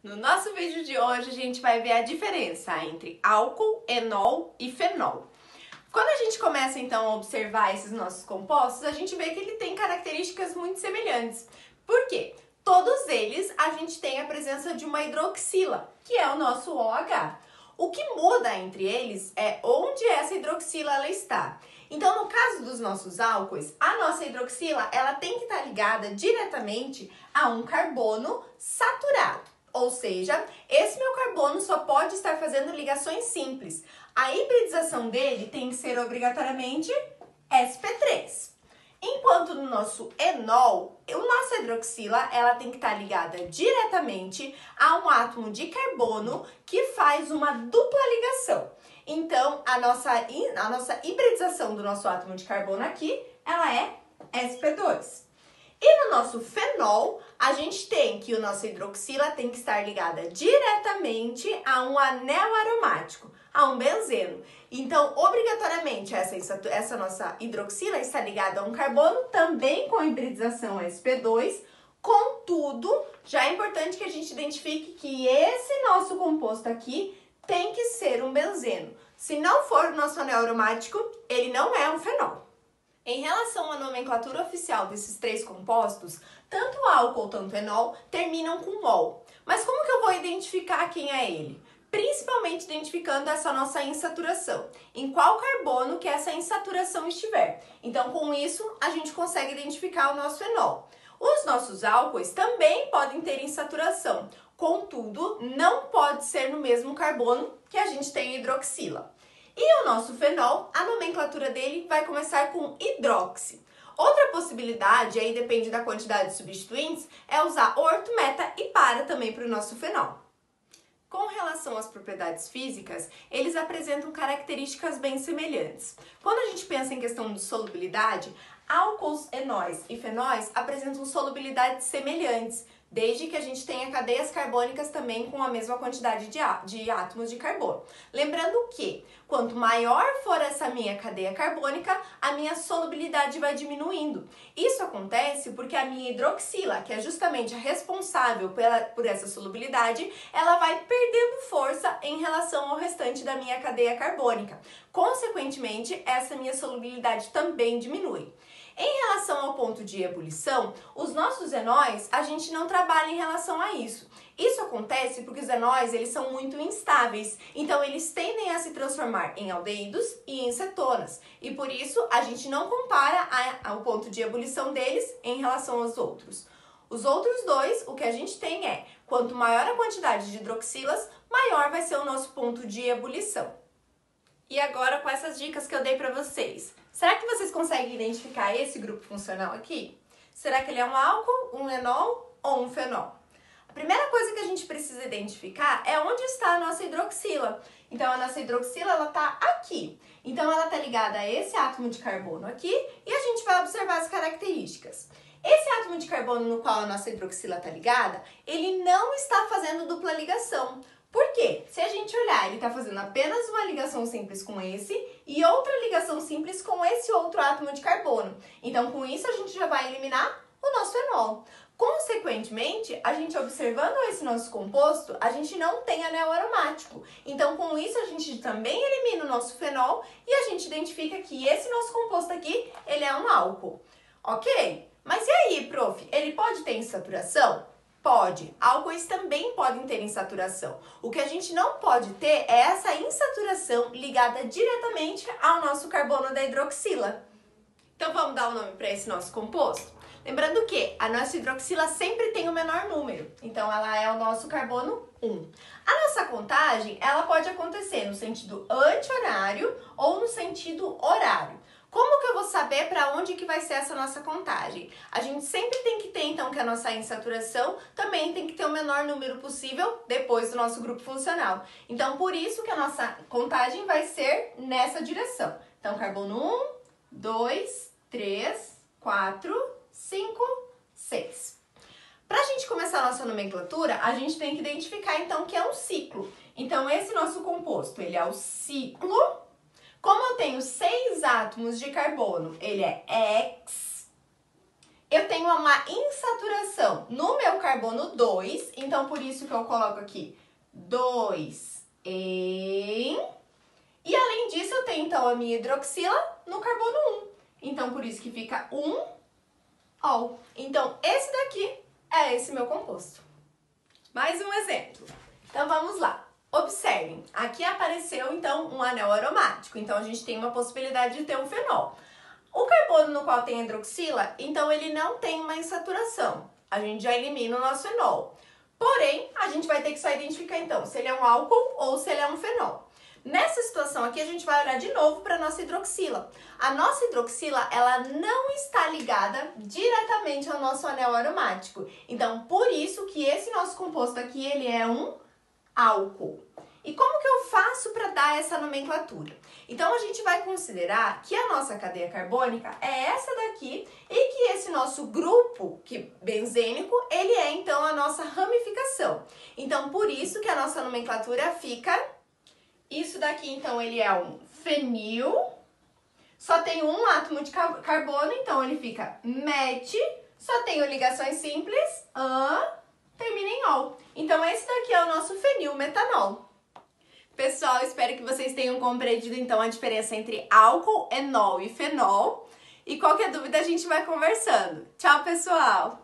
No nosso vídeo de hoje, a gente vai ver a diferença entre álcool, enol e fenol. Quando a gente começa, então, a observar esses nossos compostos, a gente vê que ele tem características muito semelhantes. Por quê? Todos eles, a gente tem a presença de uma hidroxila, que é o nosso OH. O que muda entre eles é onde essa hidroxila ela está. Então, no caso dos nossos álcoois, a nossa hidroxila ela tem que estar ligada diretamente a um carbono saturado. Ou seja, esse meu carbono só pode estar fazendo ligações simples. A hibridização dele tem que ser obrigatoriamente sp3. Enquanto no nosso enol, a nossa hidroxila ela tem que estar ligada diretamente a um átomo de carbono que faz uma dupla ligação. Então, a nossa hibridização do nosso átomo de carbono aqui, ela é sp2. E no nosso fenol, a gente tem que a nossa hidroxila tem que estar ligada diretamente a um anel aromático, a um benzeno. Então, obrigatoriamente, essa nossa hidroxila está ligada a um carbono, também com hibridização sp2. Contudo, já é importante que a gente identifique que esse nosso composto aqui tem que ser um benzeno. Se não for o nosso anel aromático, ele não é um fenol. Em relação à nomenclatura oficial desses três compostos, tanto álcool quanto enol terminam com ol. Mas como que eu vou identificar quem é ele? Principalmente identificando essa nossa insaturação. Em qual carbono que essa insaturação estiver. Então, com isso, a gente consegue identificar o nosso enol. Os nossos álcoois também podem ter insaturação. Contudo, não pode ser no mesmo carbono que a gente tem hidroxila. E o nosso fenol, a nomenclatura dele vai começar com hidroxi. Outra possibilidade, aí depende da quantidade de substituintes, é usar orto, meta e para também para o nosso fenol. Com relação às propriedades físicas, eles apresentam características bem semelhantes. Quando a gente pensa em questão de solubilidade, álcools, enóis e fenóis apresentam solubilidades semelhantes, desde que a gente tenha cadeias carbônicas também com a mesma quantidade de átomos de carbono. Lembrando que, quanto maior for essa minha cadeia carbônica, a minha solubilidade vai diminuindo. Isso acontece porque a minha hidroxila, que é justamente a responsável por essa solubilidade, ela vai perdendo força em relação ao restante da minha cadeia carbônica. Consequentemente, essa minha solubilidade também diminui. Em relação ao ponto de ebulição, os nossos enóis, a gente não trabalha em relação a isso. Isso acontece porque os enóis, eles são muito instáveis, então eles tendem a se transformar em aldeídos e em cetonas. E por isso, a gente não compara o ponto de ebulição deles em relação aos outros. Os outros dois, o que a gente tem é, quanto maior a quantidade de hidroxilas, maior vai ser o nosso ponto de ebulição. E agora, com essas dicas que eu dei para vocês, será que vocês conseguem identificar esse grupo funcional aqui? Será que ele é um álcool, um enol ou um fenol? A primeira coisa que a gente precisa identificar é onde está a nossa hidroxila. Então, a nossa hidroxila, ela está aqui. Então, ela está ligada a esse átomo de carbono aqui e a gente vai observar as características. Esse átomo de carbono no qual a nossa hidroxila está ligada, ele não está fazendo dupla ligação. Por quê? Se a gente olhar, ele está fazendo apenas uma ligação simples com esse e outra ligação simples com esse outro átomo de carbono. Então, com isso, a gente já vai eliminar o nosso enol. Consequentemente, a gente observando esse nosso composto, a gente não tem anel aromático. Então, com isso, a gente também elimina o nosso fenol e a gente identifica que esse nosso composto aqui, ele é um álcool. Ok? Mas e aí, prof? Ele pode ter insaturação? Pode. Álcoois também podem ter insaturação. O que a gente não pode ter é essa insaturação ligada diretamente ao nosso carbono da hidroxila. Então vamos dar um nome para esse nosso composto? Lembrando que a nossa hidroxila sempre tem o menor número, então ela é o nosso carbono 1. A nossa contagem, ela pode acontecer no sentido anti-horário ou no sentido horário. Como que eu vou saber para onde que vai ser essa nossa contagem? A gente sempre tem que ter, então, que a nossa insaturação também tem que ter o menor número possível depois do nosso grupo funcional. Então, por isso que a nossa contagem vai ser nessa direção. Então, carbono 1, 2, 3, 4, 5, 6. Para a gente começar a nossa nomenclatura, a gente tem que identificar, então, que é um ciclo. Então, esse nosso composto, ele é o ciclo. Como eu tenho 6 átomos de carbono, ele é X. eu tenho uma insaturação no meu carbono 2, então por isso que eu coloco aqui 2 em... E além disso, eu tenho então a minha hidroxila no carbono 1. Então por isso que fica 1 ol. Então esse daqui é esse meu composto. Mais um exemplo. Então vamos lá. Observem, aqui apareceu então um anel aromático. Então a gente tem uma possibilidade de ter um fenol. O carbono no qual tem hidroxila, então ele não tem uma insaturação. A gente já elimina o nosso fenol. Porém, a gente vai ter que só identificar então se ele é um álcool ou se ele é um fenol. Nessa situação aqui, a gente vai olhar de novo para a nossa hidroxila. A nossa hidroxila, ela não está ligada diretamente ao nosso anel aromático. Então, por isso que esse nosso composto aqui, ele é um álcool. E como que eu faço para dar essa nomenclatura? Então, a gente vai considerar que a nossa cadeia carbônica é essa daqui e que esse nosso grupo benzênico, ele é, então, a nossa ramificação. Então, por isso que a nossa nomenclatura fica... Isso daqui, então, ele é um fenil. Só tem um átomo de carbono, então ele fica met. Só tenho ligações simples, termina em ol. Então, esse daqui é o nosso fenilmetanol. Pessoal, espero que vocês tenham compreendido então a diferença entre álcool, enol e fenol. E qualquer dúvida a gente vai conversando. Tchau, pessoal!